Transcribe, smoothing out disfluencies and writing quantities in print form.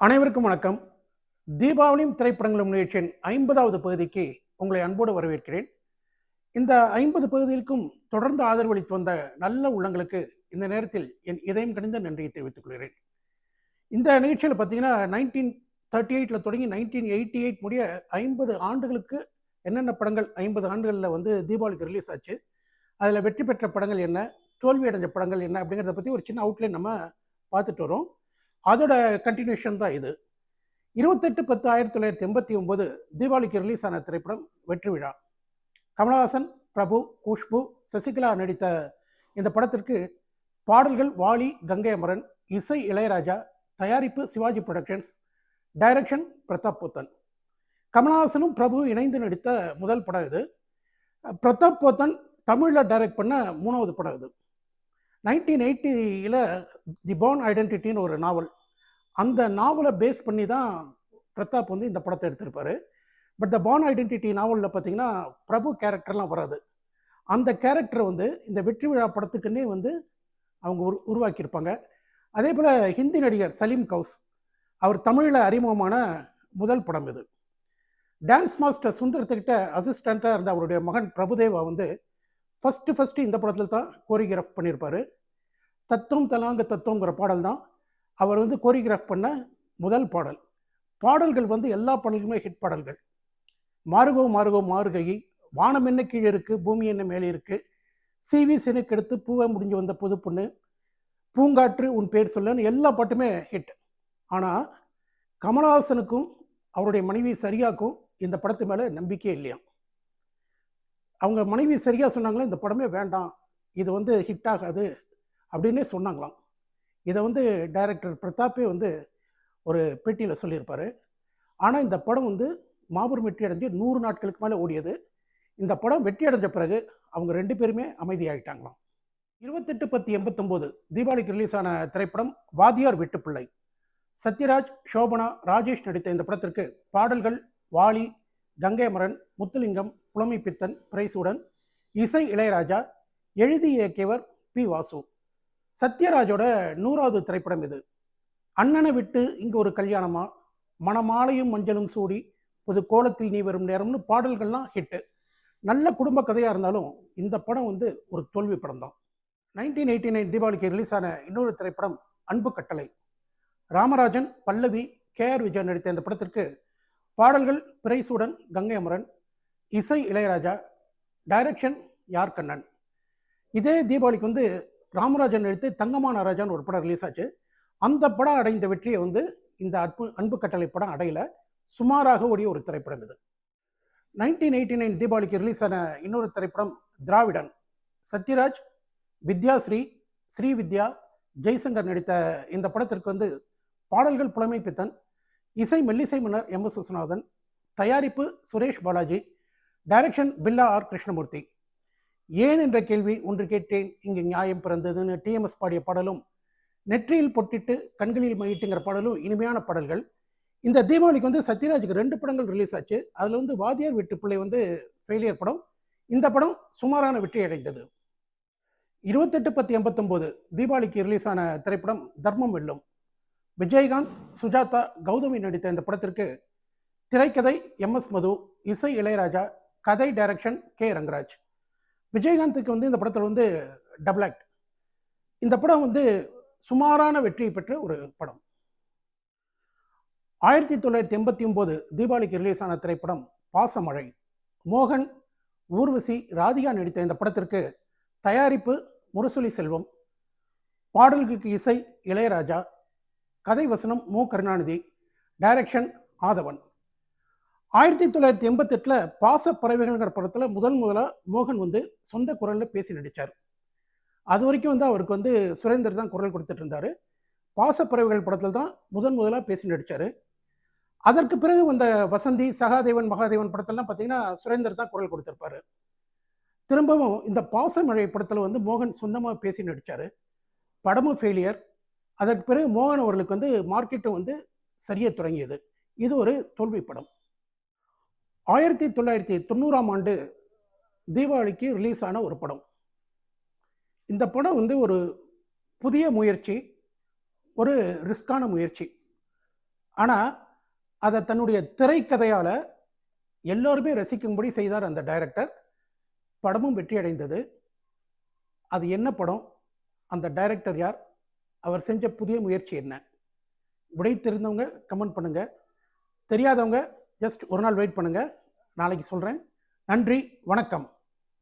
அனைவருக்கும் வணக்கம். தீபாவளியும் திரைப்படங்களும் நிகழ்ச்சியின் 50வது பகுதிக்கு உங்களை அன்போடு வரவேற்கிறேன். இந்த 50 பகுதிகளுக்கும் தொடர்ந்து ஆதரவளித்து வந்த நல்ல உள்ளங்களுக்கு இந்த நேரத்தில் என் இதயம் கனிந்த நன்றியை தெரிவித்துக் கொள்கிறேன். இந்த நிகழ்ச்சியில் பார்த்தீங்கன்னா 1938ல் தொடங்கி 1988 முடிய 50 ஆண்டுகளுக்கு என்னென்ன படங்கள் 50 ஆண்டுகளில் தீபாவளிக்கு ரிலீஸ் ஆச்சு, அதில் வெற்றி பெற்ற படங்கள் என்ன, தோல்வி அடைஞ்ச படங்கள் என்ன அப்படிங்கிறத பற்றி ஒரு சின்ன அவுட்லைன் நம்ம பார்த்துட்டு வரோம். அதோட கண்டினியூஷன் தான் இது. 28/10/1989 தீபாவளிக்கு ரிலீஸ் ஆன திரைப்படம் வெற்றி விழா. கமலஹாசன், பிரபு, குஷ்பு, சசிகலா நடித்த இந்த படத்திற்கு பாடல்கள் வாலி, கங்கை அமரன், இசை இளையராஜா, தயாரிப்பு சிவாஜி புரொடக்ஷன்ஸ், டைரக்ஷன் பிரதாப் போத்தன். கமலஹாசனும் பிரபுவும் இணைந்து நடித்த முதல் படம் இது. பிரதாப் போத்தன் தமிழில் டைரக்ட் பண்ண 3வது படம் இது. 1980ல் தி பார்ன் ஐடென்டிட்டின்னு ஒரு நாவல், அந்த நாவலை பேஸ் பண்ணி தான் பிரதாப் இந்த படத்தை எடுத்திருப்பார். பட் த பார்ன் ஐடென்டிட்டி நாவலில் பார்த்தீங்கன்னா பிரபு கேரக்டர்லாம் வராது. அந்த கேரக்டரை இந்த வெற்றி விழா படத்துக்குன்னே அவங்க உருவாக்கியிருப்பாங்க. அதே போல் ஹிந்தி நடிகர் சலீம் கவுஸ், அவர் தமிழில் அறிமுகமான முதல் படம் இது. டான்ஸ் மாஸ்டர் சுந்தரத்துக்கிட்ட அசிஸ்டண்ட்டாக இருந்த அவருடைய மகன் பிரபுதேவா ஃபஸ்ட்டு இந்த படத்தில் தான் கோரியோகிராஃப் பண்ணியிருப்பார். தத்துவம் தலாங்க தத்துவங்கிற பாடல் தான் அவர் கோரியோகிராஃப் பண்ண முதல் பாடல். பாடல்கள் எல்லா பாடல்களுமே ஹிட் பாடல்கள். மாறுகோ மாறுகோ மாறுகையை, வானம் என்ன கீழே இருக்குது, பூமி என்ன மேலே இருக்குது, சிவி சினுக்கெடுத்து பூவை முடிஞ்சு வந்த புது பொண்ணு, பூங்காற்று உன் பேர் சொல்லன்னு எல்லா பாட்டுமே ஹிட். ஆனால் கமலஹாசனுக்கும் அவருடைய மனைவி சரியாக்கும் இந்த படத்து மேலே நம்பிக்கையே இல்லையா. அவங்க மனைவி சரியா சொன்னாங்களே, இந்த படமே வேண்டாம், இது ஹிட் ஆகாது அப்படின்னே சொன்னாங்களாம். இதை டைரக்டர் பிரதாப்பே ஒரு பேட்டியில் சொல்லியிருப்பார். ஆனால் இந்த படம் மாபெரும் வெற்றி அடைஞ்சு 100 நாட்களுக்கு மேலே ஓடியது. இந்த படம் வெற்றி அடைஞ்ச பிறகு அவங்க 2 பேருமே அமைதியாகிட்டாங்களாம். 28/10/89 தீபாவளிக்கு ரிலீஸ் ஆன திரைப்படம் வாத்தியார் வீட்டுப்பிள்ளை. சத்யராஜ், சோபனா, ராஜேஷ் நடித்த இந்த படத்திற்கு பாடல்கள் வாலி, கங்கை அமரன், முத்துலிங்கம், புலமை பித்தன், பிரைசூடன், இசை இளையராஜா, எழுதி இயக்கியவர் பி. வாசு. சத்யராஜோட 100வது திரைப்படம் இது. அண்ணனை விட்டு இங்கு ஒரு கல்யாணமா, மணமாலையும் மஞ்சளும் சூடி, புது கோலத்தில் நீ வரும் நேரம்னு பாடல்கள்லாம் ஹிட்டு. நல்ல குடும்ப கதையாக இருந்தாலும் இந்த படம் ஒரு தோல்வி படம் தான். 1989 தீபாவளிக்கு ரிலீஸ் ஆன இன்னொரு திரைப்படம் அன்பு கட்டளை. ராமராஜன், பல்லவி, KR விஜய் நடித்த இந்த படத்திற்கு பாடல்கள் பிரைசூடன், கங்கை அமரன், இசை இளையராஜா, டைரக்ஷன் யார் கண்ணன். இதே தீபாவளிக்கு ராமராஜன் நடித்து தங்கமான ராஜான்னு ஒரு படம் ரிலீஸ் ஆச்சு. அந்த படம் அடைந்த வெற்றியை இந்த அன்பு கட்டளை படம் அடையல. சுமாராக ஓடிய ஒரு திரைப்படம் இது. 1989 தீபாவளிக்கு ரிலீஸ் ஆன இன்னொரு திரைப்படம் திராவிடன். சத்யராஜ், வித்யாஸ்ரீ, ஸ்ரீவித்யா, ஜெய்சங்கர் நடித்த இந்த படத்திற்கு பாடல்கள் புலமை பித்தன், இசை மெல்லிசை மன்னர் MS விஸ்வநாதன், தயாரிப்பு சுரேஷ் பாலாஜி, டைரக்ஷன் பில்லா ஆர் கிருஷ்ணமூர்த்தி. ஏன் என்ற கேள்வி ஒன்று கேட்டேன் இங்கு நியாயம் பிறந்ததுன்னு TMS பாடிய பாடலும், நெற்றியில் பொட்டிட்டு கண்களில் மையிட்டுங்கிற பாடலும் இனிமையான பாடல்கள். இந்த தீபாவளிக்கு சத்யராஜுக்கு 2 படங்கள் ரிலீஸ் ஆச்சு. அதில் வாத்தியார் வீட்டு பிள்ளை ஃபெயிலியர் படம். இந்த படம் சுமாரான வெற்றி அடைந்தது. 28/10/89 தீபாவளிக்கு ரிலீஸ் ஆன திரைப்படம் தர்மம் வெல்லும். விஜயகாந்த், சுஜாதா, கௌதமி நடித்த இந்த படத்திற்கு திரைக்கதை MS மது, இசை இளையராஜா, கதை டைரக்ஷன் K. ரங்கராஜ். விஜயகாந்துக்கு இந்த படத்தில் டபுள் ஆக்ட். இந்த படம் சுமாரான வெற்றியை பெற்ற ஒரு படம். 1989 தீபாவளிக்கு ரிலீஸ் ஆன திரைப்படம் பாசமழை. மோகன், ஊர்வசி, ராதிகா நடித்த இந்த படத்திற்கு தயாரிப்பு முரசொலி செல்வம், பாடல்களுக்கு இசை இளையராஜா, கதை வசனம் மு. கருணாநிதி, டைரக்ஷன் ஆதவன். 1988 பாசப்பறவைகள்ங்கிற படத்தில் முதலாக மோகன் சொந்த குரலில் பேசி நடித்தார். அது வரைக்கும் அவருக்கு சுரேந்தர் தான் குரல் கொடுத்துட்டு இருந்தார். பாசப்பறவைகள் படத்தில் தான் முதலாக பேசி நடித்தார். அதற்கு பிறகு வந்த வசந்தி, சகாதேவன், மகாதேவன் படத்தில்லாம் பார்த்தீங்கன்னா சுரேந்தர் தான் குரல் கொடுத்துருப்பார். திரும்பவும் இந்த பாசமழை படத்தில் மோகன் சொந்தமாக பேசி நடித்தார். படமும் ஃபெயிலியர். அதற்கு பிறகு மோகன் அவர்களுக்கு மார்க்கெட்டும் சரிய தொடங்கியது. இது ஒரு தோல்வி படம். 1990ஆம் ஆண்டு தீபாவளிக்கு ரிலீஸ் ஆன ஒரு படம். இந்த படம் ஒரு புதிய முயற்சி, ஒரு ரிஸ்கான முயற்சி. ஆனால் அதை தன்னுடைய திரைக்கதையால் எல்லோருமே ரசிக்கும்படி செய்தார் அந்த டைரக்டர். படமும் வெற்றி அடைந்தது. அது என்ன படம், அந்த டைரக்டர் யார், அவர் செஞ்ச புதிய முயற்சி என்ன? விடை தெரிந்தவங்க கமெண்ட் பண்ணுங்கள், தெரியாதவங்க ஜஸ்ட் ஒரு நாள் வெயிட் பண்ணுங்கள், நாளைக்கு சொல்கிறேன். நன்றி, வணக்கம்.